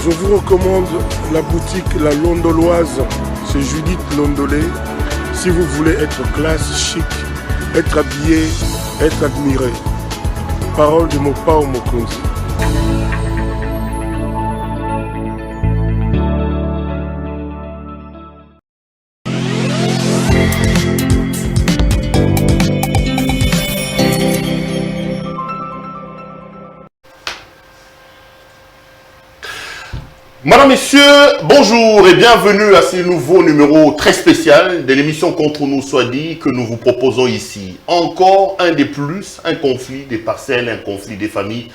Je vous recommande la boutique La Londoloise, c'est Judith Londolé. Si vous voulez être classe, chic, être habillé, être admiré. Parole de Mopao Mokonzi. Madame, Messieurs, bonjour et bienvenue à ce nouveau numéro très spécial de l'émission Contre nous soit dit que nous vous proposons ici. Encore un des plus, un conflit des parcelles, un conflit des familles.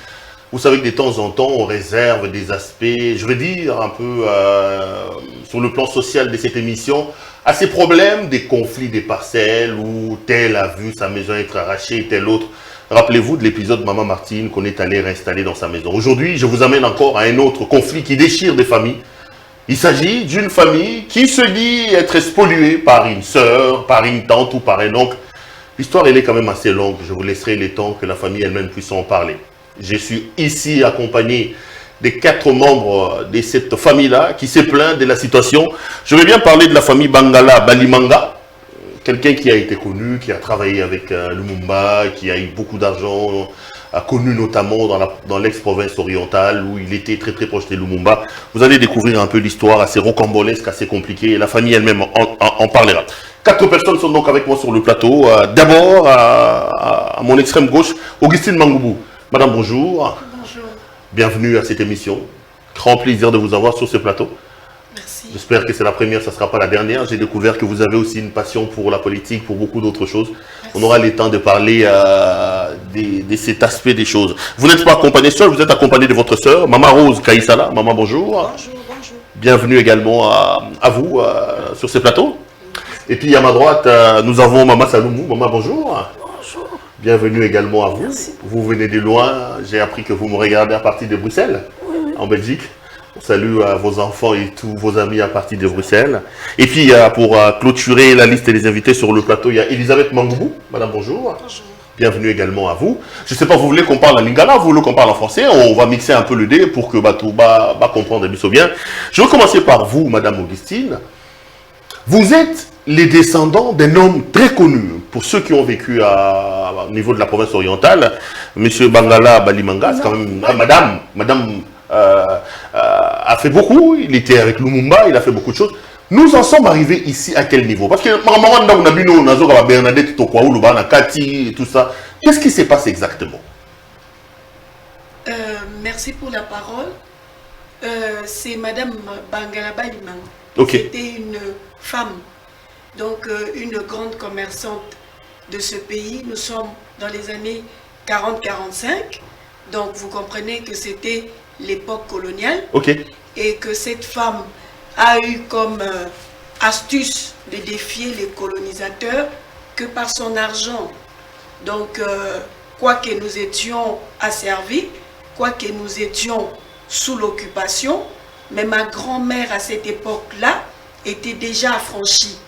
Vous savez que de temps en temps, on réserve des aspects, je veux dire, un peu sur le plan social de cette émission, à ces problèmes des conflits des parcelles où tel a vu sa maison être arrachée, tel autre. Rappelez-vous de l'épisode Maman Martine qu'on est allé réinstaller dans sa maison. Aujourd'hui, je vous amène encore à un autre conflit qui déchire des familles. Il s'agit d'une famille qui se dit être spoliée par une sœur, par une tante ou par un oncle. L'histoire, elle est quand même assez longue. Je vous laisserai le temps que la famille elle-même puisse en parler. Je suis ici accompagné des 4 membres de cette famille-là qui se plaint de la situation. Je vais bien parler de la famille Bangala Balimanga. Quelqu'un qui a été connu, qui a travaillé avec Lumumba, qui a eu beaucoup d'argent, a connu notamment dans l'ex-province orientale où il était très très proche de Lumumba. Vous allez découvrir un peu l'histoire assez rocambolesque, assez compliquée, et la famille elle-même en parlera. 4 personnes sont donc avec moi sur le plateau. D'abord, à mon extrême gauche, Augustine Mangoubou. Madame, bonjour. Bonjour. Bienvenue à cette émission. Grand plaisir de vous avoir sur ce plateau. Merci. J'espère que c'est la première, ça ne sera pas la dernière. J'ai découvert que vous avez aussi une passion pour la politique, pour beaucoup d'autres choses. Merci. On aura le temps de parler de cet aspect des choses. Vous n'êtes pas accompagné seul, vous êtes accompagné de votre sœur, Maman Rose Kaïsala. Maman, bonjour. Bonjour, bonjour. Bienvenue également à vous sur ce plateau. Et puis à ma droite, nous avons Maman Saloumou. Maman, bonjour. Bonjour. Bienvenue également à vous. Merci. Vous venez de loin. J'ai appris que vous me regardez à partir de Bruxelles, en Belgique. On salue vos enfants et tous vos amis à partir de Bruxelles. Et puis, pour clôturer la liste des invités sur le plateau, il y a Elisabeth Mangoubou. Madame, bonjour. Bonjour. Bienvenue également à vous. Je ne sais pas, vous voulez qu'on parle en lingala, vous voulez qu'on parle en français? On va mixer un peu le dé pour que tout comprendre bien. Je vais commencer par vous, Madame Augustine. Vous êtes les descendants d'un homme très connu. Pour ceux qui ont vécu au niveau de la province orientale, Monsieur Bangala Balimanga, c'est quand même... Madame a fait beaucoup, il était avec Lumumba, il a fait beaucoup de choses. Nous en sommes arrivés ici à quel niveau? Parce que Bernadette Tokwaoulou, Kati et tout ça. Qu'est-ce qui s'est passé exactement? Merci pour la parole. C'est Madame Bangala Balimanga. Okay. C'était une femme, donc une grande commerçante de ce pays. Nous sommes dans les années 40-45. Donc vous comprenez que c'était l'époque coloniale, Okay. Et que cette femme a eu comme astuce de défier les colonisateurs que par son argent. Donc, quoi que nous étions asservis, quoi que nous étions sous l'occupation, mais ma grand-mère à cette époque-là était déjà affranchie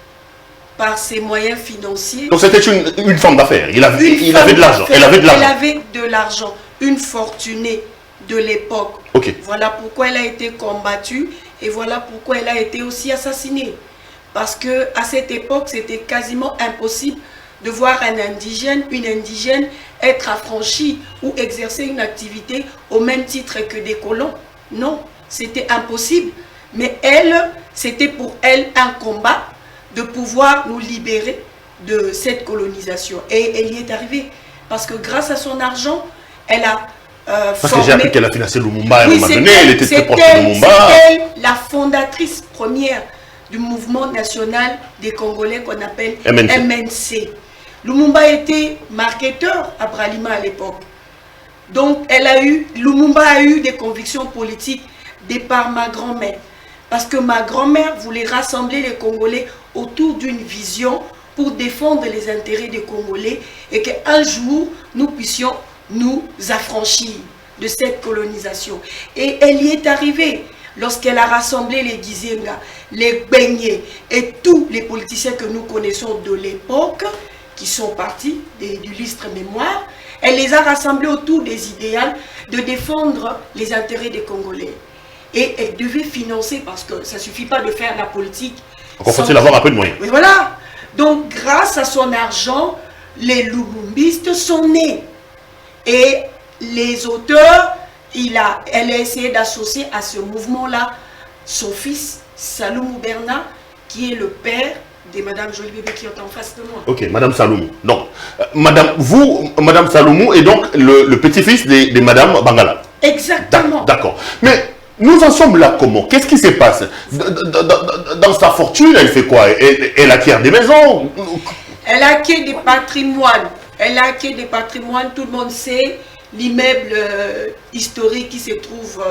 par ses moyens financiers. Donc c'était une femme d'affaires, il avait de l'argent. Elle avait de l'argent, une fortunée de l'époque. Okay. Voilà pourquoi elle a été combattue et voilà pourquoi elle a été aussi assassinée. Parce que à cette époque, c'était quasiment impossible de voir un indigène, une indigène être affranchie ou exercer une activité au même titre que des colons. Non, c'était impossible. Mais elle, c'était pour elle un combat de pouvoir nous libérer de cette colonisation. Et elle y est arrivée. Parce que grâce à son argent, elle a parce que j'ai appris qu'elle a financé Lumumba à un oui, moment donné, elle était très proche de Lumumba. C'est elle la fondatrice première du mouvement national des Congolais qu'on appelle MNC. Lumumba était marketeur à Bralima à l'époque. Donc Lumumba a eu des convictions politiques de par ma grand-mère. Parce que ma grand-mère voulait rassembler les Congolais autour d'une vision pour défendre les intérêts des Congolais et qu'un jour nous puissions nous affranchir de cette colonisation. Et elle y est arrivée lorsqu'elle a rassemblé les Gizenga, les Beignet et tous les politiciens que nous connaissons de l'époque, qui sont partis du Listre Mémoire. Elle les a rassemblés autour des idéaux de défendre les intérêts des Congolais. Et elle devait financer, parce que ça ne suffit pas de faire la politique. Donc, faut-il avoir un peu de moyens. Oui, voilà. Donc, grâce à son argent, les lumumbistes sont nés. Et les auteurs, elle a essayé d'associer à ce mouvement-là son fils, Saloumou Berna, qui est le père de Madame Jolie Bébé qui est en face de moi. Ok, Madame Saloumou. Donc, Madame Saloumou est donc le petit-fils de Madame Bangala. Exactement. D'accord. Mais nous en sommes là comment? Qu'est-ce qui se passe? Dans sa fortune, elle fait quoi? Elle acquiert des maisons? Elle acquiert des patrimoines. Elle acquiert des patrimoines, tout le monde sait. L'immeuble historique qui se trouve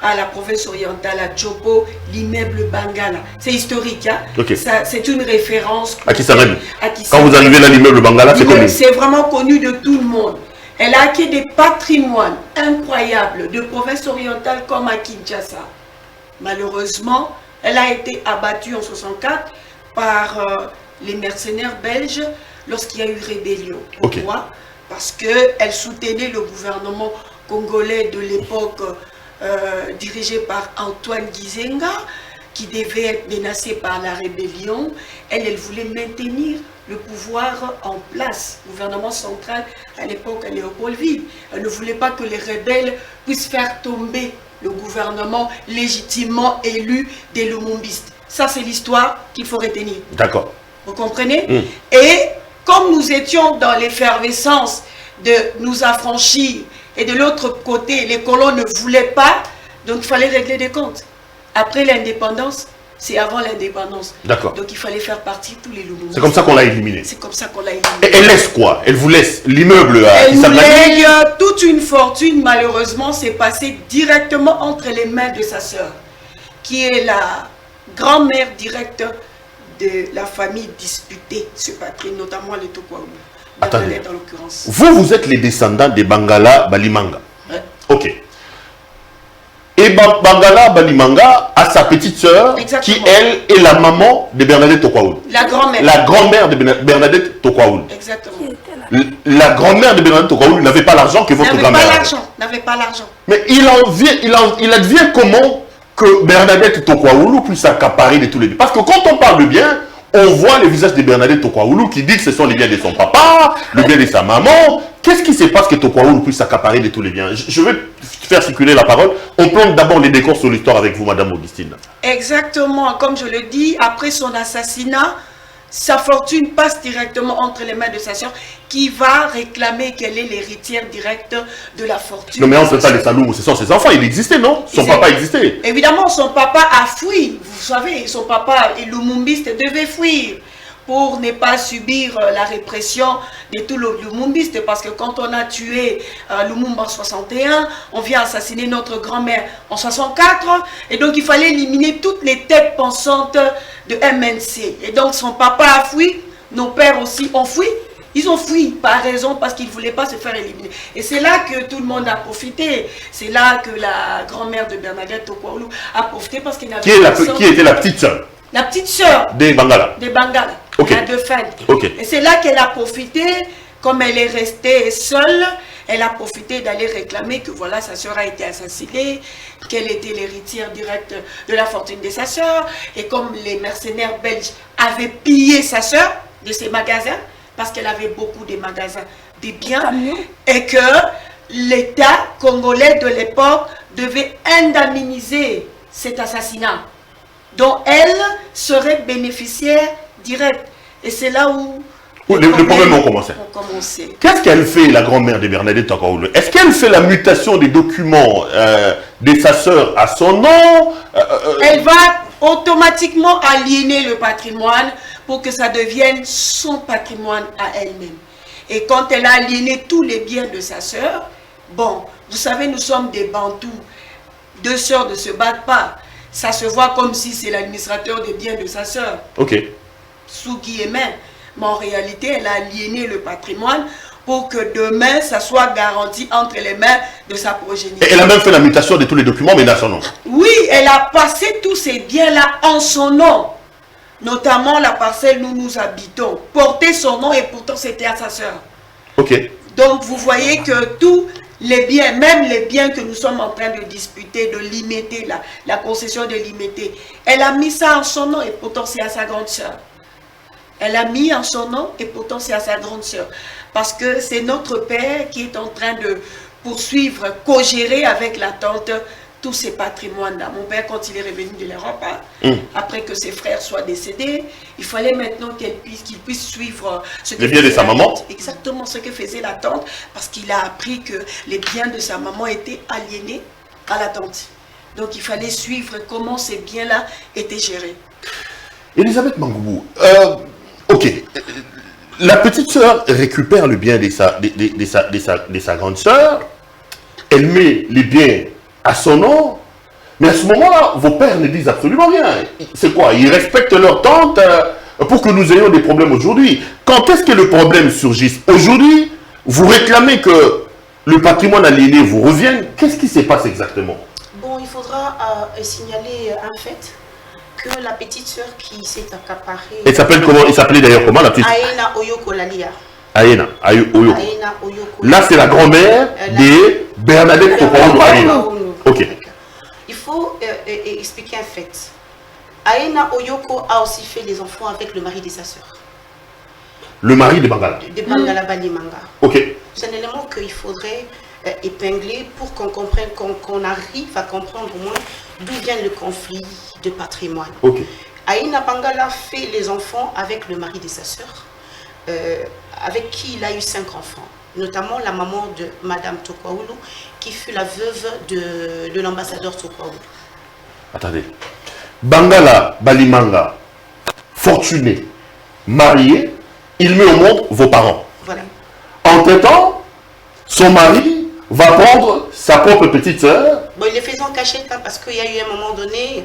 à la province orientale, à Chopo, l'immeuble Bangala. C'est historique, hein? Okay. C'est une référence. À Kisangani. Quand vous arrivez là, l'immeuble Bangala, c'est connu. C'est vraiment connu de tout le monde. Elle a acquis des patrimoines incroyables de province orientale comme à Kinshasa. Malheureusement, elle a été abattue en 1964 par les mercenaires belges lorsqu'il y a eu rébellion. Pourquoi? Parce qu'elle soutenait le gouvernement congolais de l'époque dirigé par Antoine Gizenga, qui devait être menacé par la rébellion. Elle voulait maintenir le pouvoir en place, gouvernement central à l'époque à Léopoldville. Elle ne voulait pas que les rebelles puissent faire tomber le gouvernement légitimement élu des lumumbistes. Ça, c'est l'histoire qu'il faut retenir. D'accord. Vous comprenez? Et comme nous étions dans l'effervescence de nous affranchir, et de l'autre côté, les colons ne voulaient pas, donc il fallait régler des comptes. Après l'indépendance, c'est avant l'indépendance. D'accord. Donc il fallait faire partie de tous les Lumumbistes. C'est comme ça qu'on l'a éliminé. C'est comme ça qu'on l'a éliminé. Et elle laisse quoi? Elle vous laisse l'immeuble à Elle nous lègue toute une fortune, malheureusement, c'est passé directement entre les mains de sa sœur, qui est la grand-mère directe de la famille disputée, ce patrie, notamment les Tokwaoulou. Attendez. Dans l'occurrence. Vous êtes les descendants de Bangala Balimanga. Ouais. Ok. Et Bangala Balimanga a sa petite sœur qui, elle, est la maman de Bernadette Tokwaoulou. La grand-mère. La grand-mère de Bernadette Tokwaoulou. Exactement. La grand-mère de Bernadette Tokwaoulou n'avait pas l'argent que votre grand-mère avait. N'avait pas l'argent. Mais il advient comment que Bernadette Tokwaoulou puisse s'accaparer de tous les biens? Parce que quand on parle de biens, on voit le visage de Bernadette Tokwaoulou qui dit que ce sont les biens de son papa, le bien de sa maman. Qu'est-ce qui se passe que Tokwaoulou puisse s'accaparer de tous les biens? Je vais faire circuler la parole. On plante d'abord les décors sur l'histoire avec vous, Madame Augustine. Exactement. Comme je le dis, après son assassinat, sa fortune passe directement entre les mains de sa soeur qui va réclamer qu'elle est l'héritière directe de la fortune. Non mais on ne peut pas les Saloumou, ce sont ses enfants, il existait, non? Son papa existait. Évidemment, son papa a fui. Vous savez, son papa, les lumumbistes, devait fuir pour ne pas subir la répression de tous les lumumbistes. Parce que quand on a tué Lumumba en 61, on vient assassiner notre grand-mère en 64. Et donc, il fallait éliminer toutes les têtes pensantes de MNC. Et donc, son papa a fui. Nos pères aussi ont fui. Ils ont fui par raison parce qu'ils ne voulaient pas se faire éliminer. Et c'est là que tout le monde a profité. C'est là que la grand-mère de Bernadette Tokwaoulou a profité parce qu'il n'avait pas... Qui était la petite sœur? La petite sœur des Bangala. Des Bangala. Okay. La deux femmes. Okay. Et c'est là qu'elle a profité, comme elle est restée seule, elle a profité d'aller réclamer que voilà, sa sœur a été assassinée, qu'elle était l'héritière directe de la fortune de sa sœur. Et comme les mercenaires belges avaient pillé sa sœur de ses magasins, parce qu'elle avait beaucoup de magasins, des biens, et que l'État congolais de l'époque devait indemniser cet assassinat, dont elle serait bénéficiaire directe. Et c'est là où les problèmes ont commencé. Qu'est-ce qu'elle fait, la grand-mère de Bernadette Tokwaoulou? Est-ce qu'elle fait la mutation des documents de sa sœur à son nom? Elle va automatiquement aliéner le patrimoine pour que ça devienne son patrimoine à elle-même. Et quand elle a aliéné tous les biens de sa sœur, bon, vous savez, nous sommes des Bantous. Deux sœurs ne se battent pas. Ça se voit comme si c'est l'administrateur des biens de sa sœur. Ok. Sous guillemets. Mais en réalité, elle a aliéné le patrimoine pour que demain, ça soit garanti entre les mains de sa progéniture. Et elle a même fait la mutation de tous les documents, mais dans son nom. Oui, elle a passé tous ces biens-là en son nom. Notamment la parcelle où nous habitons. Portait son nom et pourtant c'était à sa sœur. Ok. Donc vous voyez que tout les biens, même les biens que nous sommes en train de disputer, de limiter, la concession de limiter, elle a mis ça en son nom et pourtant c'est à sa grande sœur. Elle a mis en son nom et pourtant c'est à sa grande sœur. Parce que c'est notre père qui est en train de poursuivre, co-gérer avec la tante tous ces patrimoines-là. Mon père, quand il est revenu de l'Europe, après que ses frères soient décédés, il fallait maintenant qu'il puisse suivre ce que les biens de sa maman. Exactement ce que faisait la tante, parce qu'il a appris que les biens de sa maman étaient aliénés à la tante. Donc il fallait suivre comment ces biens-là étaient gérés. Elisabeth Mangoubou, ok. La petite sœur récupère le bien de sa grande sœur. Elle met les biens à son nom. Mais à ce moment-là, vos pères ne disent absolument rien. C'est quoi? Ils respectent leur tante pour que nous ayons des problèmes aujourd'hui. Quand est-ce que le problème surgit? Aujourd'hui, vous réclamez que le patrimoine aliéné vous revienne. Qu'est-ce qui se passe exactement? Bon, il faudra signaler un fait. Que la petite sœur qui s'est accaparée... Elle s'appelle comment? Il s'appelait d'ailleurs comment la petite? Aena Oyoko Lalia. Aena Oyoko. Aena Oyoko. Là, c'est la grand-mère de Bernadette Tokwaoulou. Ok. Il faut expliquer un fait. Aena Oyoko a aussi fait des enfants avec le mari de sa sœur. Le mari de Bangala. De Bangala Balimanga. Ok. C'est un élément qu'il faudrait épingler pour qu'on comprenne, qu'on arrive à comprendre au moins d'où vient le conflit de patrimoine. Ok. Aina Bangala fait les enfants avec le mari de sa sœur, avec qui il a eu 5 enfants, notamment la maman de Madame Tokwaoulou, qui fut la veuve de l'ambassadeur Tokwaoulou. Attendez. Bangala Balimanga, fortuné, marié, il met au monde vos parents. Voilà. Entre-temps, son mari va prendre sa propre petite sœur. Bon, il les faisait en cachette hein, parce qu'il y a eu un moment donné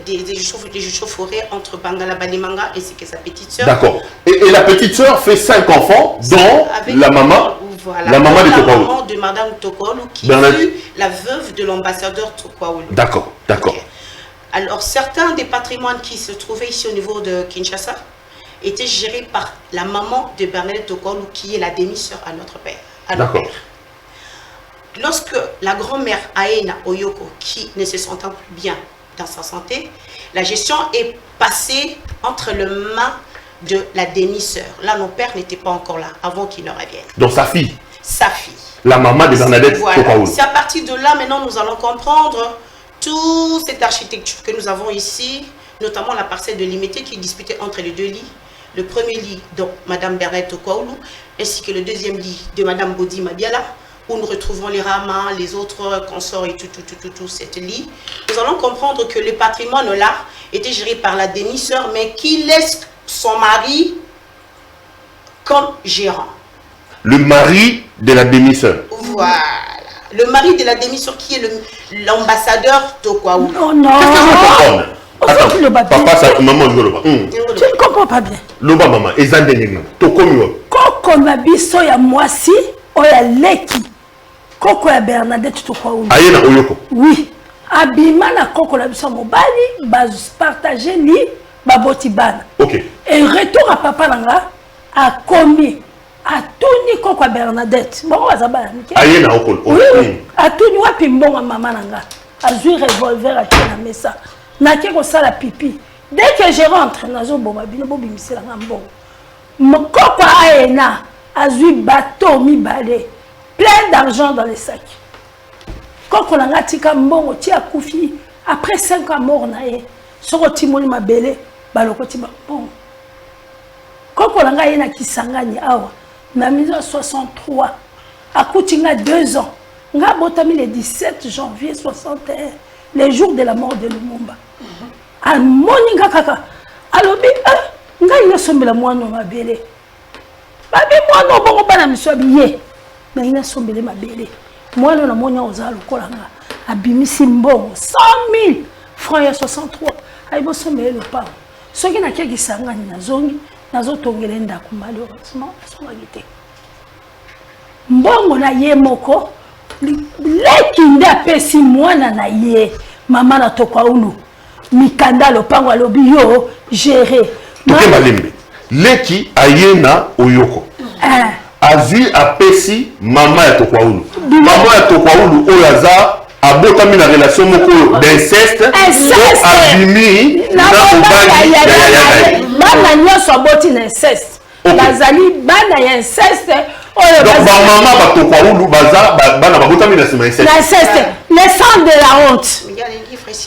des chauffourées entre Bangala Balimanga et sa petite sœur. D'accord. Et la petite sœur fait 5 enfants, dont la maman, voilà, la maman de Tokwaoulou. La maman de Madame Tokwaoulou qui fut la veuve de l'ambassadeur Tokwaoulou. D'accord, d'accord. Okay. Alors, certains des patrimoines qui se trouvaient ici au niveau de Kinshasa étaient gérés par la maman de Bernadette Tokwaoulou, qui est la demi-sœur à notre père. D'accord. Lorsque la grand-mère Aena Oyoko, qui ne se sentant plus bien dans sa santé, la gestion est passée entre les mains de la demi-sœur. Là, nos pères n'étaient pas encore là, avant qu'ils ne reviennent. Donc sa fille? Sa fille. La maman de Bernadette Tokwaoulou. C'est à partir de là, maintenant, nous allons comprendre toute cette architecture que nous avons ici, notamment la parcelle de limité qui est disputée entre les 2 lits. Le premier lit de Madame Bernadette Tokwaoulou, ainsi que le deuxième lit de Madame Bodi Mabiala, où nous retrouvons les ramans, les autres consorts et tout cette lit. Nous allons comprendre que le patrimoine là était géré par la demi-sœur, mais qui laisse son mari comme gérant. Le mari de la demi-sœur. Voilà. Le mari de la demi-sœur qui est l'ambassadeur Tokwaoulou. Non, non. Attends, papa, ça, maman, je le tu ne comprends pas bien. Loba maman, ezandengena. Tokomiwa. Koko na biso ya mwasi, oya leki. Koko ya Bernadette Tokwaoulou. Aena Oyoko. Oui. Abima na koko la biso mobali, bas partager li, baboti bana. Ok. Et retour à papa nanga, a commis, a tourné koko ya Bernadette. Bon, on va s'abattre. Aena Okol. Oui. A tourné wapi mbonga maman nanga. A joué revolver à la mesa. Naké ko sala pipi. Dès que je rentre, nazo bomba bino bobimisela ngambongo. Mokoko Aena a joué bateau mi balé. Plein d'argent dans les sacs. Quand on a tika mbongo ti akufi après 5 ans mort na ye. Soko timoni mabele baloko ti bon. Quand on a yena kisangani awa na 1963 akuti nga 2 ans. Nga botami le 17 janvier 61 le jour de la mort de Lumumba. A moninga kaka alobi nga ina sombela mwana mabele. Babi mwana bongo bana misobi ye. Mais il a sombelé ma belle. Moi, on a mon ozalo kolanga. Abimisi mbongo 100 000 francs ya 63. Aibo sombelé le pas. Ce qui n'a qu'à qui sangani na zongi, na zo tongele ndaku malheureusement, son agité. Mbongo na ye moko, leki nda pesi mwana na ye, mama na Tokwaoulou. Mikanda lo pango alobi yo géré. Toke malembe. Leki Aena Oyoko. Azui a pesi maman ya Tokwaulu. Maman ya Tokwaulu Oyaza a botami na relation moko d'inceste. Abimi na mobali ya bana nyonso aboti na inceste. Bazali bana ya inceste. Donc ba maman ba Tokwaulu baza bana ba botami na sima inceste. La inceste, le sang de la honte.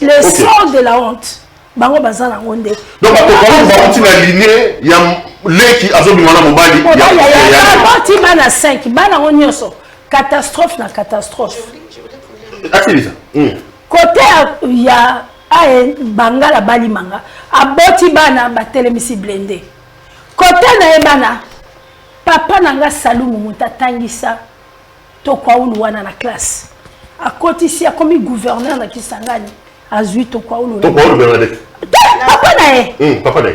Le sang de la honte. Bango baza na ngonde. Donc ba Tokwaulu ba boti na lignée ya leki azobima na mobali ya boti bana 5 bana nyonso catastrophe na catastrophe. Atilisa. Côté ya bangala balimanga aboti bana batelemisi blende. Côté na bana papa nanga Salumu mutatangisa Tokwaulu wana na classe. Akotisi akomi gouverneur na Kisangani azui Tokwaulu. Tokwaulu Bernadette. Papa na papa na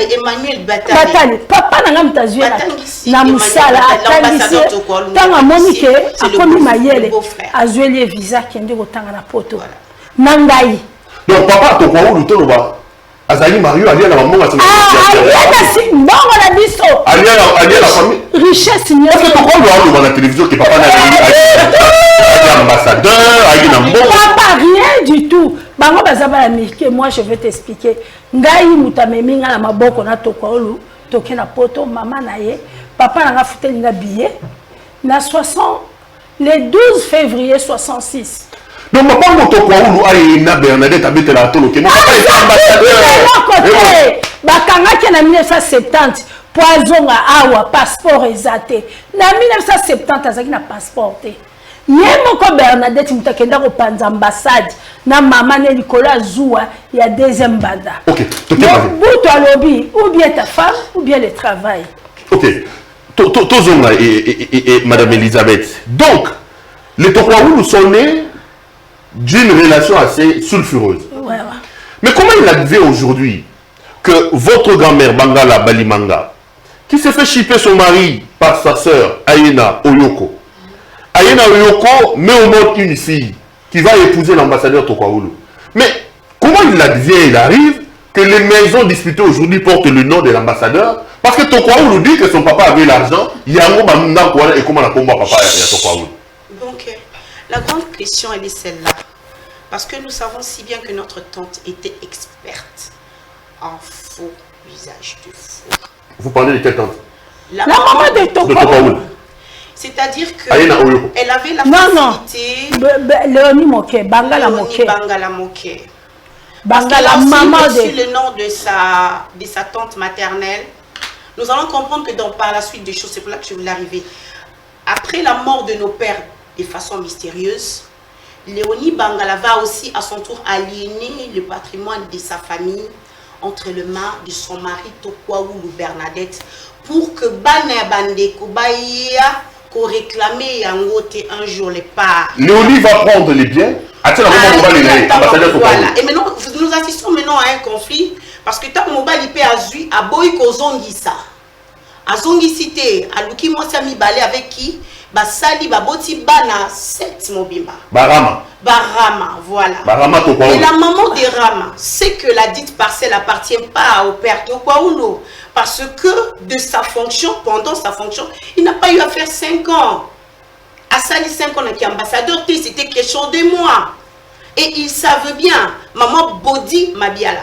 Emmanuel Batali papa nanga mutazui na musala atangisi tanga monike akomi mayele azueli visa kende kotanga na poto nangai. Donc papa Tokwaulu toloba azali Mario alia na maman atina si bongo na biso alia la famille richesse ni parce que Tokwaulu a na télévision que papa na ambassadeur ayi na mbongo papa rien du tout bango bazaba la mike. Moi je vais t'expliquer ngai mutamemi nga na maboko na Tokwaulu toke na poto mama na ye papa na nga futeli nga billet na 60 le 12 février 66. Donc papa mo Tokwaulu ayi na Bernadette abete la tolo ke mo papa est ambassadeur bakanga ke na 1970 poison awa passeport ezate na 1970 azaki na passeport te. Yemoko Bernadette mutakenda ko panza ambassade na mama ne likolo azua ya deuxième banda. OK, Bouto alobi ou bien ta femme ou bien le travail. OK. Tozonga et madame Elisabeth. Donc les Tokwaulu sont nés d'une relation assez sulfureuse. Ouais. Mais comment il advient aujourd'hui que votre grand-mère Bangala Balimanga, qui s'est fait chipper son mari par sa sœur Ayena Oyoko, Ayena Oyoko met au monde une fille qui va épouser l'ambassadeur Tokwaulu. Mais comment il advient, il arrive que les maisons disputées aujourd'hui portent le nom de l'ambassadeur? Parce que Tokwaulu dit que son papa avait l'argent, il y a un moment et comment la combat papa et Tokwaulu. Donc, la grande question, elle est celle-là. Parce que nous savons si bien que notre tante était experte en faux usage de faux. Vous parlez de quelle tante? La maman de Tokwaulu. C'est-à-dire qu'elle avait la facilité... Léonie Moké, Bangala Moké. Parce qu'elle a aussi reçu le nom de sa tante maternelle. Nous allons comprendre que par la suite des choses, c'est pour là que je voulais arriver. Après la mort de nos pères de façon mystérieuse, Léonie Bangala va aussi à son tour aliéner le patrimoine de sa famille entre les mains de son mari Tokwaulu Bernadette pour que Bana Bandeko Baya qu'on réclamait un jour les parts. Léonie va prendre les biens. Voilà. Et maintenant, nous assistons maintenant à un conflit parce que tant mobile IP Azui a boy kozongisa. Azongisité a Luki Mwasami Balé avec qui Basali Baboti Bana 7 Mobimba. Barama, voilà. Barama Tokwaulu. Et la maman de Rama sait que la dite parcelle n'appartient pas au père Tokwaulu parce que de sa fonction, pendant sa fonction, il n'a pas eu à faire 5 ans. À Sali 5 ans qui est ambassadeur, c'était question de mois. Et ils savent bien, maman Bodi Mabiala,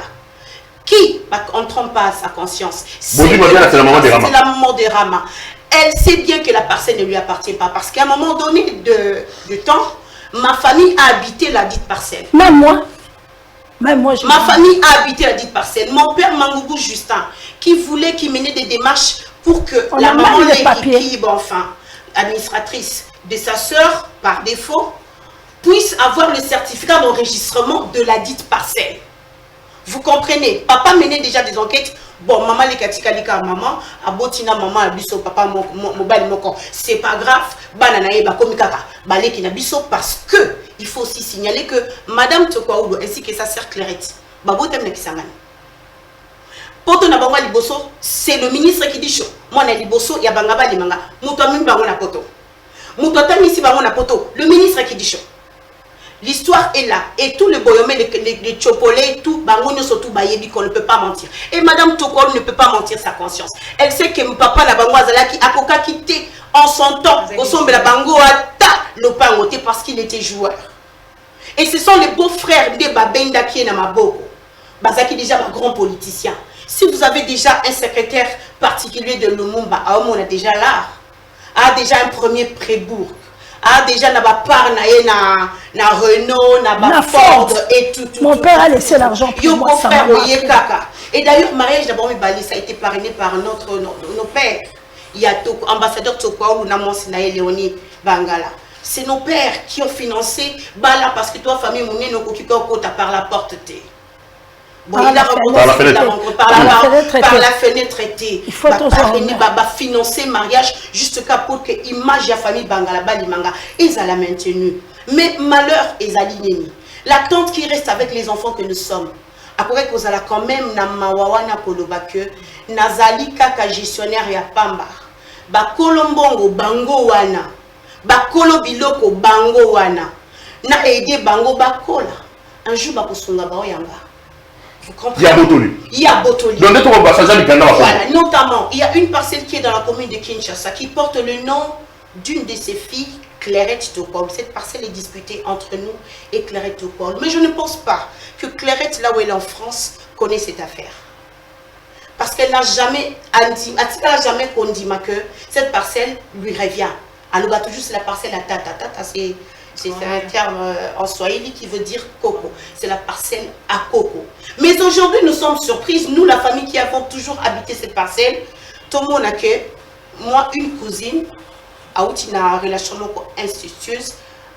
qui, on ne trompe pas sa conscience. Bodi Mabiala, c'est la maman de Rama. C'est la maman de Rama. Elle sait bien que la parcelle ne lui appartient pas parce qu'à un moment donné de temps, ma famille a habité la dite parcelle. Même moi, ma famille a habité la dite parcelle. Mon père Mangoubou Justin, qui voulait qu'il menait des démarches pour que la maman l'équipe, enfin, administratrice de sa sœur, par défaut, puisse avoir le certificat d'enregistrement de la dite parcelle. Vous comprenez? Papa menait déjà des enquêtes. Bon, maman les katika maman, abotina maman abiso papa mobile moko. C'est pas grave. Bananae ba komikaka. Balé ki na biso parce que il faut aussi signaler que madame Tokwaulu ainsi que sa sœur Clairette, babotem na Kisangani. Poto na bango liboso, c'est le ministre qui dit chaud. Moi na liboso ya bangaba limanga. Muto mi bango na poto. Muto tami si bango na poto, le ministre qui dit chaud. L'histoire est là. Et tout le boyomé, les chopolés, tout, surtout bayebi qu'on ne peut pas mentir. Et Madame Tokwaoulou ne peut pas mentir sa conscience. Elle sait que mon papa la bango azala qui a koka quitté en son temps au sombre la bango ata le pangoté parce qu'il était joueur. Et ce sont les beaux-frères de Babenda qui est dans ma boko. Bazaki déjà un grand politicien. Si vous avez déjà un secrétaire particulier de Lumumba, on a déjà l'art, a déjà un premier prébourg. Ah, déjà, n'a pas part, na Renault, na Ford et tout. Mon père a laissé l'argent pour moi, ça m'a marqué. Et d'ailleurs, mariage d'abord, ça a été parrainé par nos pères. Il y a ambassadeur Tokwaoulou, Namonsinae, Léonie Bangala. C'est nos pères qui ont financé Bala parce que toi, famille, mon nez, nous occupons par la porte T. Bon, il a par la fenêtre traitée. Il faut financer mariage juste pour que l'image de la famille Bangala Balimanga ils la maintenue. Mais malheur est aligné. La tante qui reste avec les enfants que nous sommes. Après que vous allez quand même na mawawana koloba que nazali kaka gestionnaire ya pamba. Ba kolombongo bango wana. Ba kolo biloko bango wana. Na aider bango bakola. Un jour ba kosunga ba oyanga. Vous comprenez? Il y a Botoli. Voilà, notamment, il y a une parcelle qui est dans la commune de Kinshasa qui porte le nom d'une de ses filles, Clairette Tokwaoulou. Cette parcelle est disputée entre nous et Clairette Tokwaoulou. Mais je ne pense pas que Clairette, là où elle est en France, connaît cette affaire. Parce qu'elle n'a jamais dit que cette parcelle lui revient. Elle nous toujours c'est la parcelle à tata. C'est un terme en swahili qui veut dire coco. C'est la parcelle à coco. Mais aujourd'hui, nous sommes surprises. Nous, la famille qui avons toujours habité cette parcelle, tout le monde a que moi, une cousine, a eu une relation incestueuse,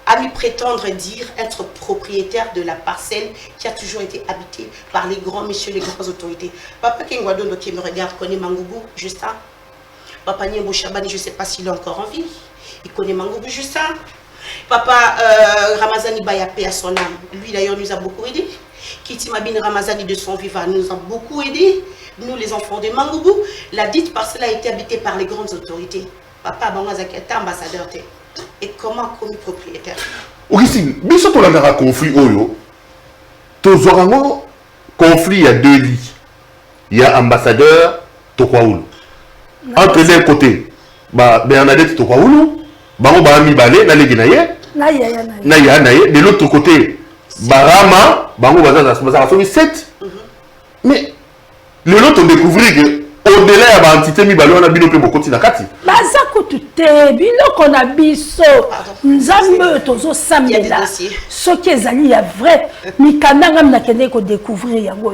a lui prétendre dire être propriétaire de la parcelle qui a toujours été habitée par les grands messieurs, les grandes autorités. Papa Kengwadondo qui me regarde connaît Mangoubou, Justin. Papa Niembo Chabani, je ne sais pas s'il est encore en vie. Il connaît Mangoubou, Justin. Papa Ramazani Bayapé à son âme, lui d'ailleurs nous a beaucoup aidé. Kiti Mabine Ramazani de son vivant nous a beaucoup aidé. Nous les enfants de Mangoubou, la dite parcelle a été habitée par les grandes autorités. Papa Bangazaki était ambassadeur. Et comment commis propriétaire? Augustine, biso to la conflit oyo. Tozorango conflit il y a deux lits. Il y a ambassadeur Tokwaoulou. Entre les côtés, Bernadette Tokwaoulou. Bango Bahami Balé, Nalegi Naye, Naye, de l'autre côté, Barama, Bango Bazar 7. Mais le lot on découvrit que au-delà de l'entité Mibalo, on a bien opé beaucoup de Nakati. Bazako tout est, biloko na biso, nzambe tozo samela. Ce qui est ali ya vrai, mikanda ngam na kende ko découvrir yango.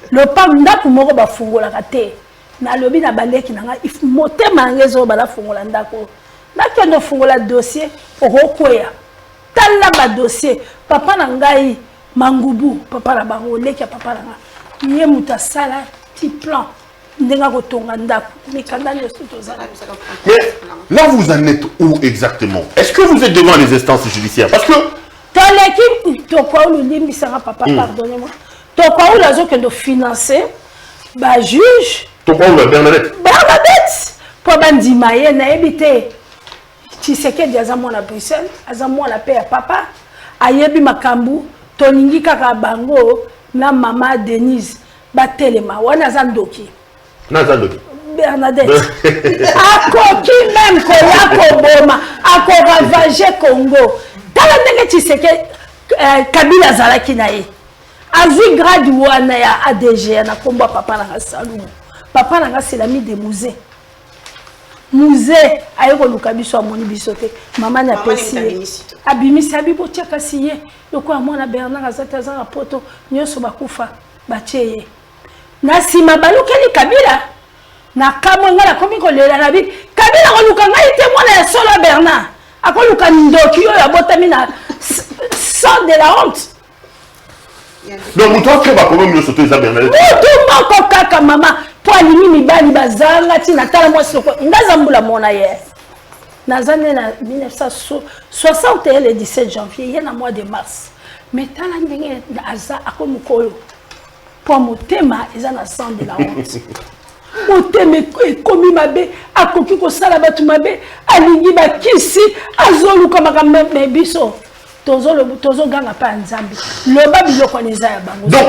Le pam ndako moko ba fungola kate. Na lobi na baleki nanga if motema ngezo bala fungola ndako. Quand on fait le dossier, on recueille. Tala ba dossier, papa nangai Mangoubou, papa la barole qui a papa la. Il y a muta sala petit plan. Ndenga ko tonga ndako. Mais quand là vous en êtes où exactement? Est-ce que vous êtes devant les instances judiciaires? Parce que dans l'équipe Tokwaoulou limbi sera papa pardonnez-moi. Tokwaoulou a zo que de financer ba juge. Tokwaoulou Bernadette. Pour bandimaye na habité. Tu sais que des amours à Bruxelles, des amours à la paix à papa, ayebi makambu, toningi kaka bango, na maman Denise, batelema, wana zandoki. Nazandoki. Bernadette. Akoki même koya koboma, akoravager Congo. Tala ndenge tu sais que Kabila zalaki nae. Avi grade wana ya ADG na komba papa na salon. Papa na c'est l'ami des musées. Musée ayeko lukabiso amoni bisote mama na pesi abimisi abibo tiaka siye loko amona Bernard azata za poto nyoso bakufa bacheye na sima balukeli Kabila na kamwe ngala komi ko lela na bi Kabila ko luka ngai te mwana ya solo Bernard akoluka ndoki yo ya botami na sans de la honte. Donc vous trouvez que comment mieux sauter ça Bernard? Tout moko kaka mama pour alimi mibali bazanga ti natala moi soko ngazambula mona ye. Nazane na 1961 le 17 janvier il y a na mois de mars. Mais tala ndenge aza akomukolo. Pour motema eza na sang de la honte. Motema ekomi mabe akoki ko sala batu mabe alingi bakisi azoluka makambe biso. Donc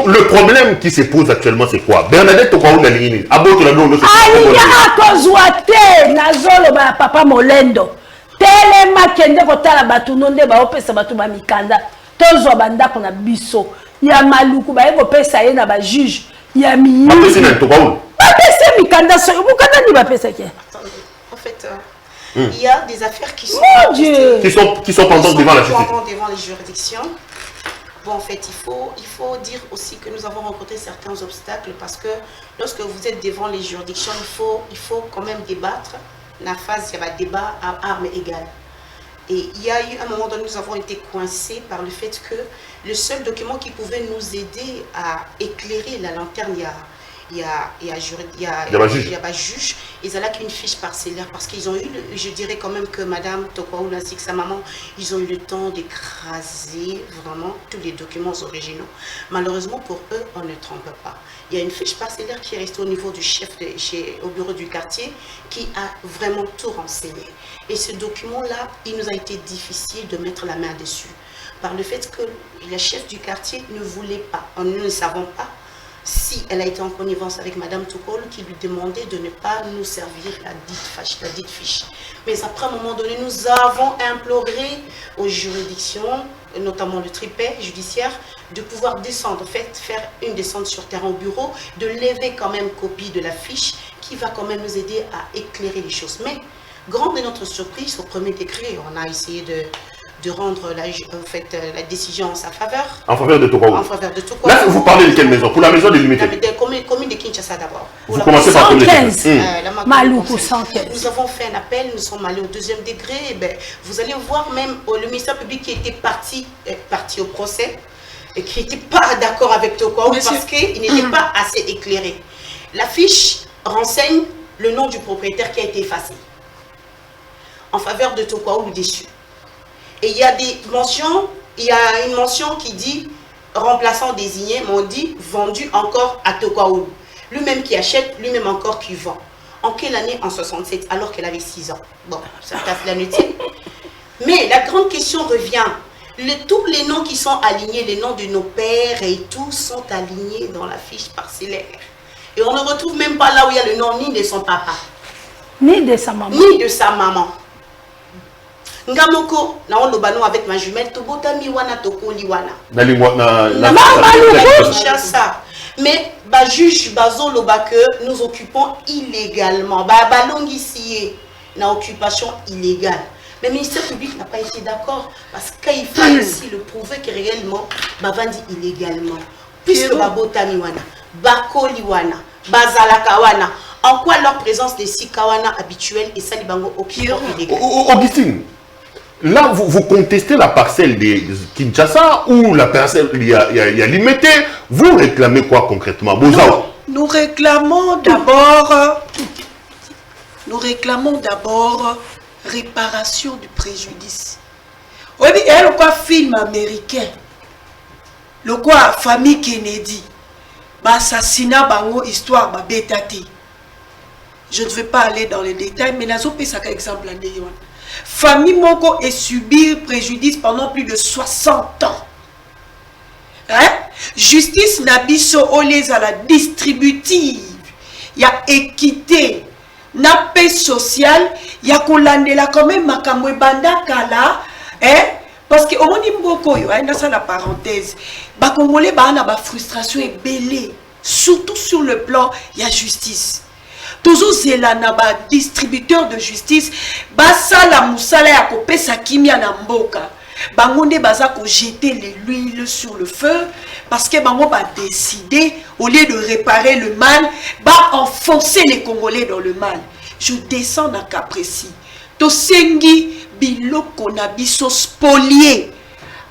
le problème qui se pose actuellement c'est quoi? Bernadette Tokaoul a ligné. Papa Molendo. Telema kende kotala batu nonde ba opesa batu ba mikanda. Tozwa banda kona biso. Ya maluku ba eko pesa ye na ba juge. Ya mi. Apesi na Tokaoul. Apesi mikanda so mukanda ni ba pesa ke. En fait il y a des affaires qui sont pendant devant la justice. Devant les juridictions. Bon, en fait, il faut dire aussi que nous avons rencontré certains obstacles parce que lorsque vous êtes devant les juridictions, il faut quand même débattre. La phase, il y a un débat à armes égales. Et il y a eu un moment donné, nous avons été coincés par le fait que le seul document qui pouvait nous aider à éclairer la lanterne, il y a juge, ils ont là qu'une fiche parcellaire parce qu'ils ont eu, je dirais quand même que Madame Tokaoul ainsi que sa maman, ils ont eu le temps d'écraser vraiment tous les documents originaux. Malheureusement pour eux, on ne trompe pas. Il y a une fiche parcellaire qui est restée au niveau du chef au bureau du quartier qui a vraiment tout renseigné. Et ce document-là, il nous a été difficile de mettre la main dessus. Par le fait que le chef du quartier ne voulait pas, nous ne savons pas si elle a été en connivence avec Madame Tokaoul qui lui demandait de ne pas nous servir la dite fiche. Mais après un moment donné, nous avons imploré aux juridictions, notamment le tripet judiciaire, de pouvoir descendre, faire une descente sur terrain au bureau, de lever quand même copie de la fiche qui va quand même nous aider à éclairer les choses. Mais, grande est notre surprise, au premier décret, on a essayé de rendre la décision en sa faveur. En faveur de Tokaoul. En faveur de Tokaoul. Là, vous parlez de quelle maison? Pour la maison délimitée? La commune de Kinshasa d'abord. Vous commencez par 115. Maluku 115. Nous avons fait un appel, nous sommes allés au deuxième degré. Et ben, vous allez voir même le ministère public qui était parti au procès et qui n'était pas d'accord avec Tokaoul parce qu'il n'était pas assez éclairé. La fiche renseigne le nom du propriétaire qui a été effacé en faveur de Tokaoul déçu. Et il y a des mentions, il y a une mention qui dit remplaçant désigné, mais on dit vendu encore à Tokaoul. Lui-même qui achète, lui-même encore qui vend. En quelle année? En 67, alors qu'elle avait 6 ans. Bon, ça casse la nuitée. Mais la grande question revient. Tous les noms qui sont alignés, les noms de nos pères et tout, sont alignés dans la fiche parcellaire. Et on ne retrouve même pas là où il y a le nom ni de son papa. Ni de sa maman. Ni de sa maman. Ngamoko, na on lobano avec ma jumelle, tobota miwana tokoli wana. Mais ba juge bazo loba que nous occupons illégalement. Ba balong ici na occupation illégale. Mais le ministère public n'a pas été d'accord parce qu'il faut aussi le prouver que réellement ba vandi illégalement. Puisque ba bota miwana, ba koliwana, ba zalakawana. En quoi leur présence des Sikawana habituels et Salibango occupant illégal? Augustine. Là, vous contestez la parcelle de Kinshasa ou la parcelle il y a limité. Vous réclamez quoi concrètement? Nous réclamons d'abord réparation du préjudice. Oui, il y a le film américain, le quoi famille Kennedy, assassinat bango histoire bétati. Je ne vais pas aller dans les détails, mais nazo pesa ka exemple ande yon. Famille Moko est subir préjudice pendant plus de 60 ans. Hein? Justice Nabiso Olez à la distributive. Il y a équité. Na paix sociale. Il y a kolandela quand même makamwe banda kala. Hein? Parce que au moins Mboko, il y a la parenthèse. Ba Congolais ba na ba frustration est belée. Surtout sur le plan, il y a justice. Toujours c'est là naba distributeur de justice basa la musala ya kopesa kimia na mboka bangonde baza ko jeter l'huile sur le feu parce que bango ba décider au lieu de réparer le mal ba enfoncer les Congolais dans le mal. Je descends dans cas précis to sengi biloko na biso spolié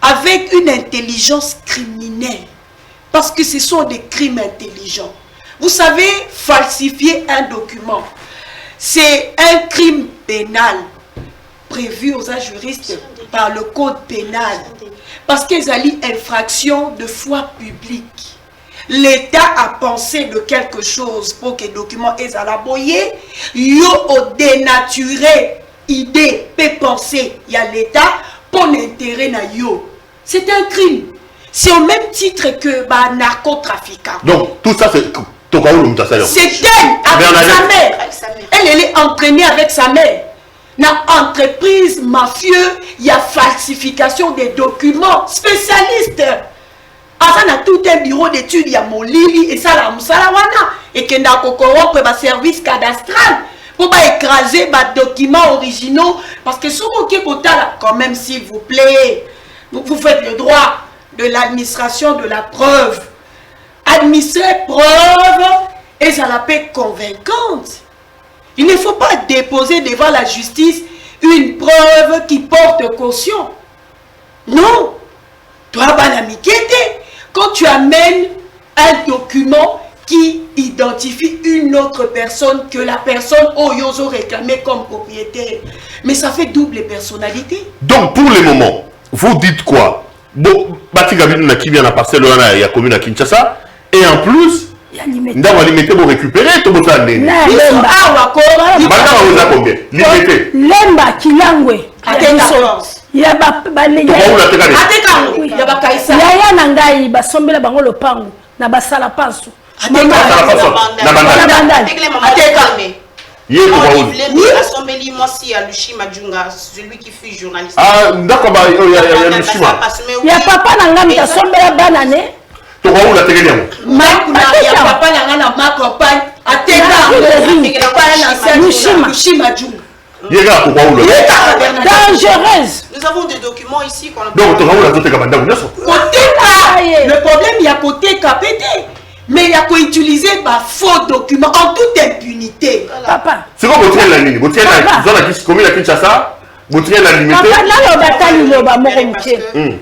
avec une intelligence criminelle parce que ce sont des crimes intelligents. Vous savez, falsifier un document, c'est un crime pénal prévu aux juristes par le code pénal. Parce qu'ils allient infraction de foi publique. L'État a pensé de quelque chose pour que le document est à la boyer. Yo au dénaturé, idée, peut penser, il y a l'État pour l'intérêt na yo. C'est un crime. C'est au même titre que narcotrafiquant. Donc, tout ça, c'est elle, avec sa mère. Elle est entraînée avec sa mère. Dans l'entreprise mafieuse, il y a falsification des documents. Spécialistes. Enfin, dans tout un bureau d'études, il y a Molili et ça, la Moussalawana. Et qu'il y a un service cadastral pour écraser les documents originaux. Parce que ce qui est quand même, s'il vous plaît, vous faites le droit de l'administration de la preuve. Administrer preuve et ça la paix convaincante. Il ne faut pas déposer devant la justice une preuve qui porte caution. Non. Toi, quand tu amènes un document qui identifie une autre personne que la personne Oyozo réclamée comme propriétaire, mais ça fait double personnalité. Donc, pour le moment, vous dites quoi? Bon, Batigabine qui vient à parcelle il y a commune à Kinshasa, et en plus, on va limiter pour récupérer tout le monde. Lemba Kilangwe. Il y a nangai basombela bango lopango na basala pansu. Celui qui fut journaliste. Ah, d'accord, il y a papa nangami basombela banane. Dangereuse. Nous avons des documents ici qu'on a. Donc, le problème, il y a côté KPD. Mais il y a qu'à utiliser faux documents en toute impunité. Papa. C'est quoi votre la ligne? Votre la commune à Kinshasa? Votre la limite? Papa, là, le bataille, le bas mokomuké.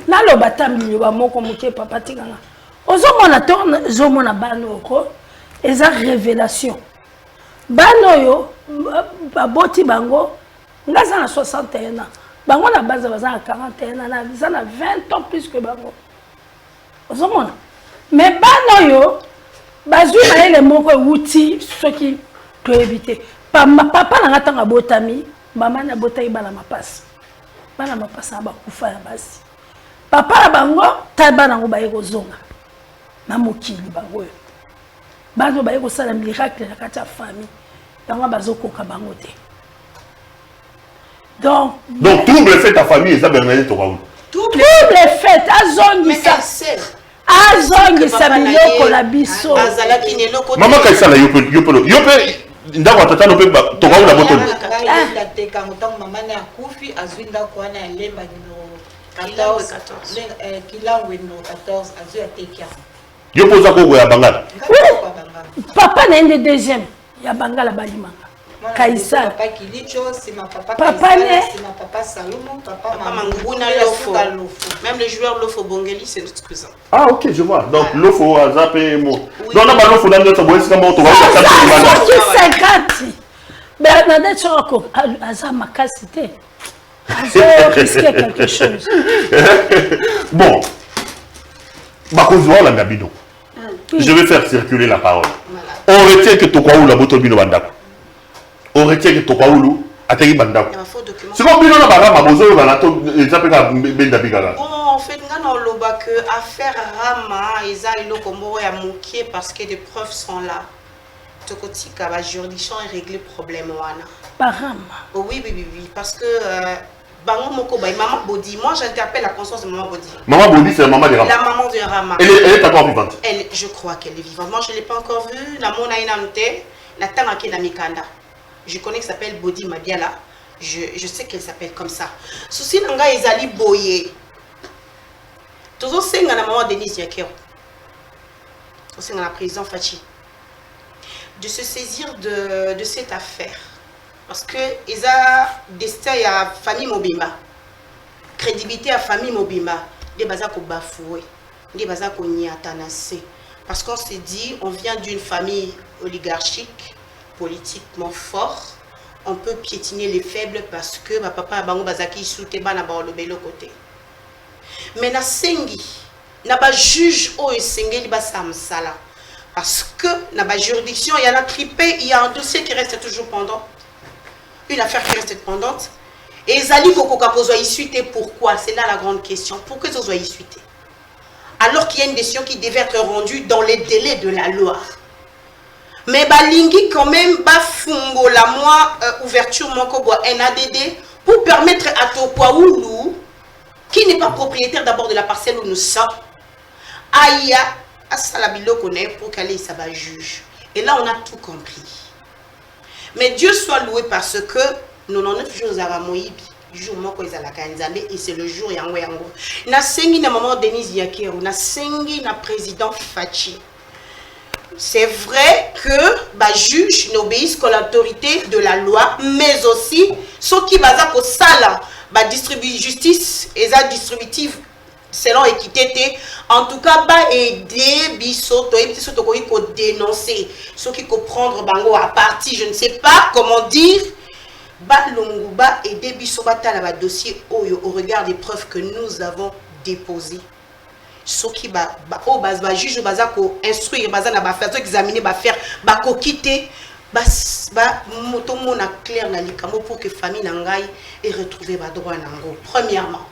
Là, le bataille, le bas mokomuké, papa, tigana. Ozomona tourne, zomona bano ko, eza révélation. Bano yo, baboti bango, ngaza na 61 ans. Bango na base baza na 41 ans, na 20 ans plus que bango. Ozomona. Mais bano yo, bazui na ele moko wuti ce qui peut éviter. Papa na ngata ngabotami, maman na botai bana mapasi. Bana mapasi ba kufa ya basi. Papa na bango, ta bana ngo baye kozonga. Na mokili bango yo. Bano baye kosala miracle na kati ya famille. Yango bazokoka bango te. Donc tout le fait ta famille ça Bernadette Toraoul. Tout le fait azongi ça. Azongi sabiloko la biso. Maman kaisa la yope ndako tata no pe Toraoul la boto. Maman na kufi azwinda kwa na lemba no 14 kilangwe no 14 azu atekia. Yo poza ko ya Bangala. Papa na ende deuxième ya Bangala balimanga. Kaisa. Papa Kilicho, c'est ma papa Kaisa, c'est ma papa Salomon, papa Manguna Lofo. Même les joueurs Lofo Bongeli, c'est notre cousin. Ah ok, je vois. Donc Lofo a zappé mo. Non, non, Lofo dans notre bois, c'est comme on 50. Bernadette Soroko, Azama Cassité. Risquer quelque chose. Bon. Bakozwa la Gabido. Je vais faire circuler la parole. On retient que Tokaoulou la boto bino bandako. On retient que Tokaoulou a tegi bandako. C'est comme bino na banga mabozo na to ezapeka benda bigala. Bon, en fait, on loba que affaire Rama eza ilo kombo ya mokie parce que des preuves sont là. Tokotika la juridiction est réglé problème wana. Par Rama. Oui, parce que Bango Moko Baye, Maman Bodi, moi j'interpelle la conscience de Maman Bodi. Maman Bodi, c'est la maman de Rama. La maman de Rama. Elle est encore vivante. Je crois qu'elle est vivante. Moi je ne l'ai pas encore vue. La mona inamte, la tamake na mikanda. Je connais qu'elle s'appelle Bodi Mabiala. Je sais qu'elle s'appelle comme ça. Souci nanga ezali boye. Tozo senga na maman Denise Yakero. Tozo senga na président Fachi. De se saisir de cette affaire. Parce que ils a destin à famille Mobimba, crédibilité à famille Mobimba, des bazas qu'on bafoué, des bazas qu'on y a tanassé. Parce qu'on s'est dit, on vient d'une famille oligarchique, politiquement fort, on peut piétiner les faibles parce que ma papa bango bazaki soute ba na ba le belo côté. Mais na sengi, na ba juge o esengeli ba samsala. Parce que na ba juridiction, il y a la tripé, il y a un dossier qui reste toujours pendant. Une affaire qui reste pendante Et Zali Kokoka Kozwa Isuite, pourquoi? C'est là la grande question. Pourquoi ils ont Isuite? Alors qu'il y a une décision qui devait être rendue dans les délais de la loi. Mais Balingi quand même bafungo la moi ouverture moko bois NADD pour permettre à Tokwaoulou, qui n'est pas propriétaire d'abord de la parcelle où nous sommes, Aya à Salabilo connaît pour qu'elle ça va juge. Et là on a tout compris. Mais Dieu soit loué parce que nous n'en avons jours à Moïbi. Jour moko ezala kanzambe et c'est le jour yango yango. Na sengi na maman Denise Yakero, na sengi na président Fachi. C'est vrai que juge n'obéissent qu'à l'autorité de la loi, mais aussi ceux qui basent au sala, distribuer justice et ça distributive selon équité. En tout cas, aider bisoto et bisoto ko dénoncer ceux qui comprendre bango à partie, je ne sais pas comment dire. Longuba et Debisobata la dossier au regard des preuves que nous avons déposées. Ce qui juge ko instruire na ba faire examiner ba faire ba ko quitter moto mona clair na likamo pour que famille nangai ait retrouvé ba droit nango. Premièrement,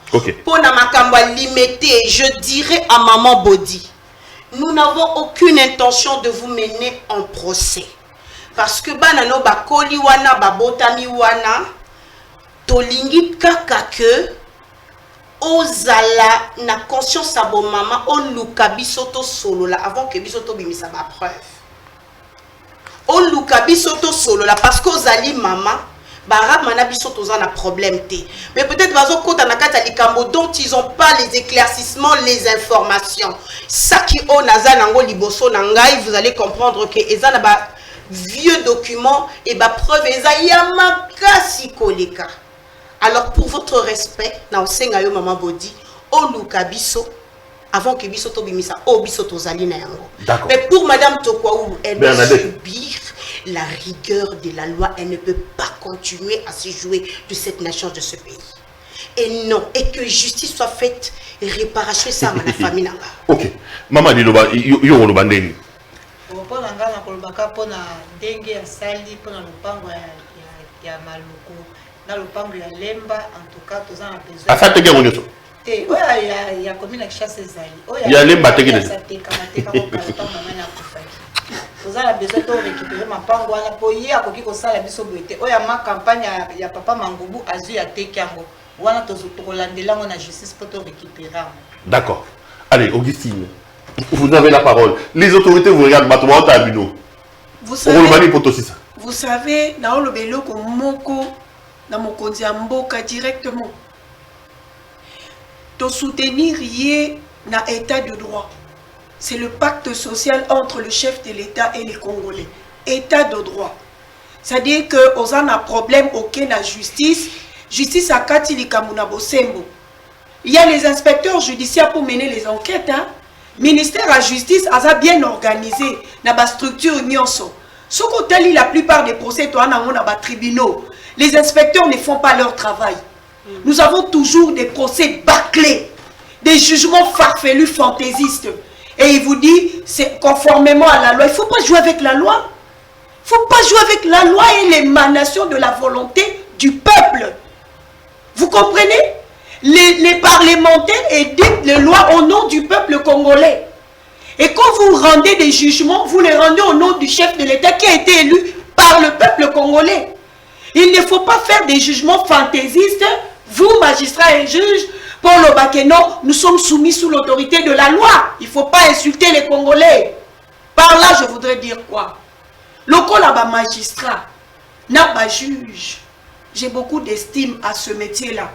pour na makambo limité, je dirais à maman Bodi, nous n'avons aucune intention de vous mener en procès. Parce que banano bakoli wana babotami wana tolingi kaka que ozala na conscience à bon maman on luka bisoto solo là avant que bisoto bimisa ba preuve. On luka bisoto solo là parce que ozali maman bara mana bisoto za na problème té. Mais peut-être bazo kota na kata likambo dont ils ont pas les éclaircissements, les informations. Ça qui on aza nango liboso nangai, vous allez comprendre que ezana ba vieux documents et preuve yamakasi koleka. Alors pour votre respect, na osenga yo maman Bodi, oluka biso avant que biso to bimisa o biso to zali na yango. Mais pour madame Tokwaoulou, elle doit subir la rigueur de la loi, elle ne peut pas continuer à se jouer de cette nation, de ce pays. Et non, et que justice soit faite et réparation ça à la famille nanga. OK. Maman Diloba yo lo bandeni. Pour nga na kolobaka pona ndenge ya sali pona lopango ya maluku na lopango ya lemba en tout cas toza na besoin asate ke monyoso te oya ya commune Kinshasa ezali oya ya lemba te ke mateka ko mama na kufaki toza na besoin to récupérer mapango wana po ye akoki kosala biso boete oya ma campagne ya papa Mangubu azu ya tekango wana tozolandela ngo na justice pour to récupérer. D'accord. Allez Augustine, vous avez la parole. Les autorités vous regardent maintenant à Bino. Vous savez, na le belo ko moko na mokonzi mboka directement. To soutenir yé na état de droit. C'est le pacte social entre le chef de l'État et les Congolais. État de droit. C'est-à-dire que on a un problème aucun na justice. Justice à Kati Likamuna Bosembo. Il y a les inspecteurs judiciaires pour mener les enquêtes. Hein? Ministère de la Justice a bien organisé dans la structure nyonso. Ce côté la plupart des procès dans les tribunaux, les inspecteurs ne font pas leur travail. Nous avons toujours des procès bâclés, des jugements farfelus fantaisistes. Et il vous dit, c'est conformément à la loi. Il ne faut pas jouer avec la loi. Il ne faut pas jouer avec la loi et l'émanation de la volonté du peuple. Vous comprenez? Les parlementaires édictent les lois au nom du peuple congolais. Et quand vous rendez des jugements, vous les rendez au nom du chef de l'État qui a été élu par le peuple congolais. Il ne faut pas faire des jugements fantaisistes, vous, magistrats et juges, pour le baquet. Non, nous sommes soumis sous l'autorité de la loi. Il ne faut pas insulter les Congolais. Par là, je voudrais dire quoi? Le là-bas magistrat, n'a pas juge. J'ai beaucoup d'estime à ce métier-là.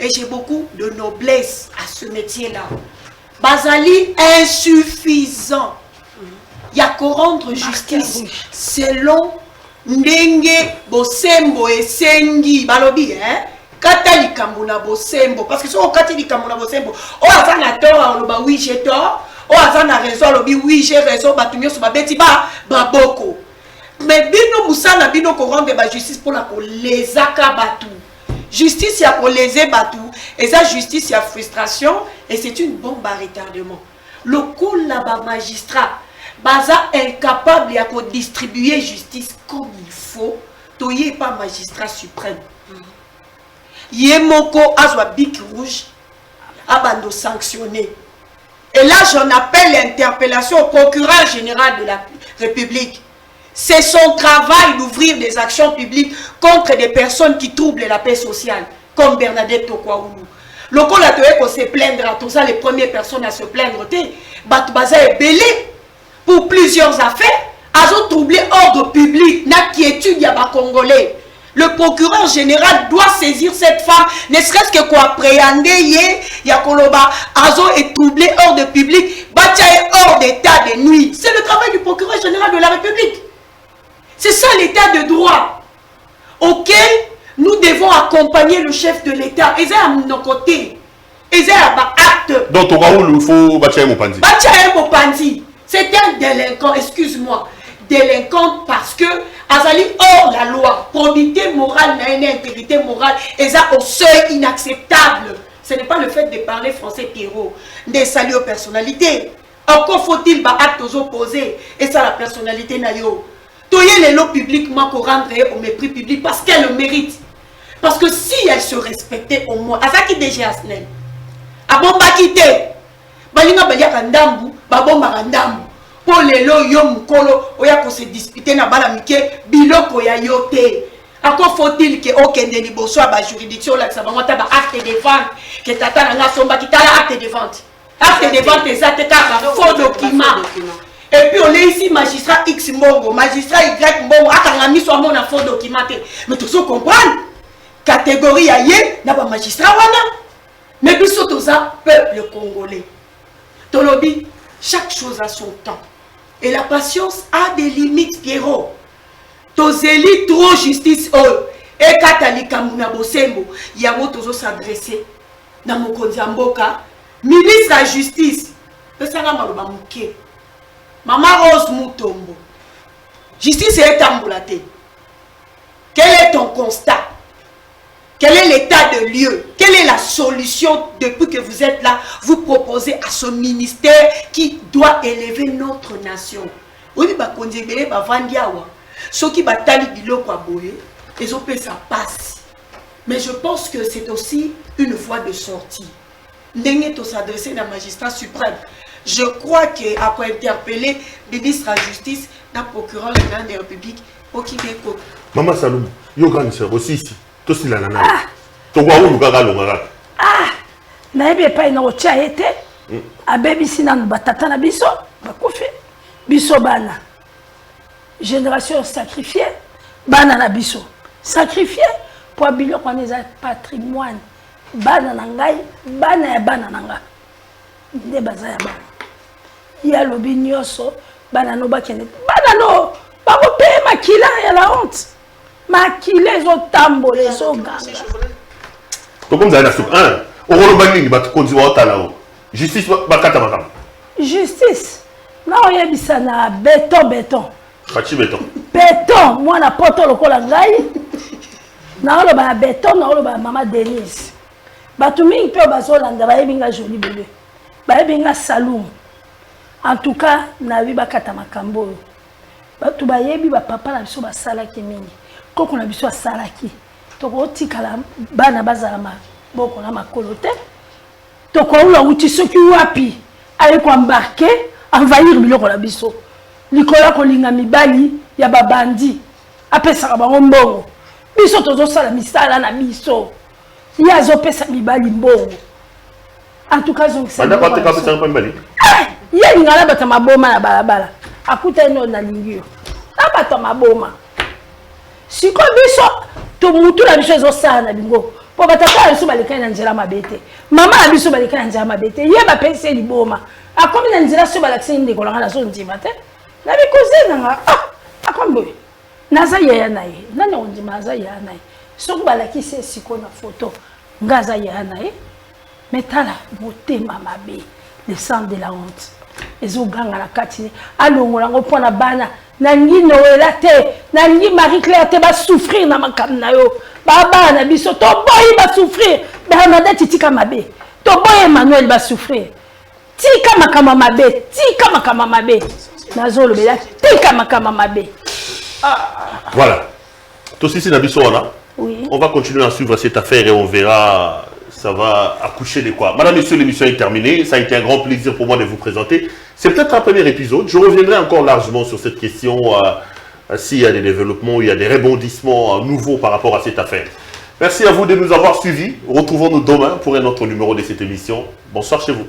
Et j'ai beaucoup de noblesse à ce métier-là. Bazali insuffisant. Il y a qu'à rendre justice selon Ndenge Bosembo et Sengi. Balobi, hein? Katali Kambuna Bosembo. Parce que si on Katali Kambuna Bosembo, on a un tort, on a oui, j'ai tort. On a un raison, on a oui, j'ai raison. Batumio sur Babeti, Baboko. Mais bino Moussala, bino qu'on rende la justice pour la les akabatou. Justice, il y a pour les ébatou. Et ça, justice, il y a frustration. Et c'est une bombe à retardement. Le coup là-bas, magistrat, baza incapable de distribuer justice comme il faut. Toye pas magistrat suprême. Yemoko azwa bic rouge, abando sanctionné. Et là, j'en appelle l'interpellation au procureur général de la République. C'est son travail d'ouvrir des actions publiques contre des personnes qui troublent la paix sociale, comme Bernadette Tokwaoulou. Le coup là, on se plaindre, tout ça, les premières personnes à se plaindre, Batoubaza est belé pour plusieurs affaires, ont troublé ordre public, n'a qui étudie à Congolais. Le procureur général doit saisir cette femme, ne serait-ce que quoi appréhender, Yakoloba, Azo est troublé ordre public, Batia est hors d'état de nuit. C'est le travail du procureur général de la République. C'est ça l'état de droit auquel nous devons accompagner le chef de l'État. Et c'est à nos côtés. Et c'est à acte. Donc, il faut Batia Mopandi. Batia Mopandi, c'est un délinquant, excuse-moi. Délinquant parce que Azali hors la loi, probité morale, intégrité morale, et ça au seuil inacceptable. Ce n'est pas le fait de parler français Pierrot, de saluer aux personnalités. Encore faut-il actes aux opposés, et ça la personnalité nayo. Toye les lots publiquement pour rendre au mépris public parce qu'elle le mérite. Parce que si elle se respectait au moins, à ça qui déjà asnel. A bon bakité, balinga balia kandambu, babomba kandambu. Pour les lots yom kolo, oya ko se disputer na bala mike, biloko ya yote. Encore faut-il que aucun des liboso à la juridiction là, ça va monter à acte de vente, que tata na somba qui t'a acte de vente. Acte de vente, c'est un faux document. Et puis on est ici magistrat X Mbongo, magistrat Y Mbongo, akangami soit mon faux documenté. Mais tout ça comprendre. Catégorie aïe, n'a pas magistrat wana. Mais puis surtout ça, peuple congolais. Tolobi, chaque chose a son temps. Et la patience a des limites, Pierrot. Tozeli trop justice et katalika muna bosembo, yango tozo s'adresser na mokonzi mboka, ministre de la justice. Pesanga maloba muke. Maman Rose Moutombo. Justice est ambulatée. Quel est ton constat? Quel est l'état de lieu? Quelle est la solution depuis que vous êtes là? Vous proposez à ce ministère qui doit élever notre nation. Oui, bah, konzebele, bah, vandiawa. Ceux qui batali biloko aboye, ils ont fait ça passe. Mais je pense que c'est aussi une voie de sortie. N'engue s'adresser à la magistrat suprême. Je crois qu'après interpeller le ministre de la Justice, le procureur général de la République, pour qu'il m'écoute. Maman Saloum, yo grand sœur aussi ici. Toi aussi la nana. Toi quoi ou gaga longara. Ah, na ebe pa ina ocha été. Abebi sinanu batata na biso, bakufi. Biso bana. Génération sacrifiée, bana na biso. Sacrifié pour biloko on est patrimoine. Bana na ngai, bana ya bana na nga. Nde baza ya bana. Ya lobi nyoso, bana no bakene. Bana no, ba ko pe makila ya la honte. Makila zo tambole zo ganga. To comme ça na soup 1. Oro bani ni bat konzi wa otala o. Justice bakata makam. Justice. Na oyebisa na béton. Khachi béton. Béton, moi na poto lokola ngai. Na olo ba béton, na olo ba mama Denise. Batu mingi pe bazolanda bayebinga joli bébé. Bayebinga Saloum. En tout cas, na wi bakata makambo. Batu bayebi ba papa na biso basalaki mingi. Koko na biso asalaki. Toko tikala bana bazalama boko na makolo te. Toko ula uti soki wapi. Ale ko embarquer, envahir biloko na biso. Likola ko linga mibali ya babandi. Apesa bango mbongo. Biso tozo sala misala na biso. Ya zo pesa mibali mbongo. En tout cas, donc c'est. Banda pas te kapesa mbali. Ya lingala bata maboma na balabala. Akuta eno na lingio. Abata maboma. Siko biso to mutu na biso zo sala na bingo. Po bataka biso balekana na nzela mabete. Mama na biso balekana na nzela mabete. Ye ba pesa liboma. Akomi na nzela so balakisi ndeko langa na so ndima te. Na bikoze nga akomboye. Naza ya naye. Nani ondima naza ya naye. Soko balakisi siko na photo. Ngaza ya naye. Metala motema mabe. Le sang de la honte. Ezo ganga na katine. Alongo lango pona bana. Nangi Noëlla te. Nangi Marie-Claire te ba souffrir na makam na yo. Baba na biso to boy ba souffrir. Bernadette tika mabe. To boy Emmanuel ba souffrir. Tika makama mabe. Tika makama mabe. Nazolo bela tika makama mabe. Voilà. Toi aussi na biso wana. Oui. On va continuer à suivre cette affaire et on verra, ça va accoucher de quoi. Madame, Messieurs, l'émission est terminée. Ça a été un grand plaisir pour moi de vous présenter. C'est peut-être un premier épisode. Je reviendrai encore largement sur cette question, s'il y a des développements, il y a des rebondissements nouveaux par rapport à cette affaire. Merci à vous de nous avoir suivis. Retrouvons-nous demain pour un autre numéro de cette émission. Bonsoir chez vous.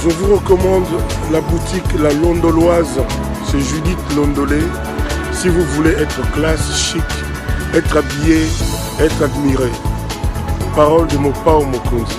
Je vous recommande la boutique La Londoloise, c'est Judith Londolé. Si vous voulez être classe, chic, être habillé, être admiré. Parole de Mopao Mokonzi.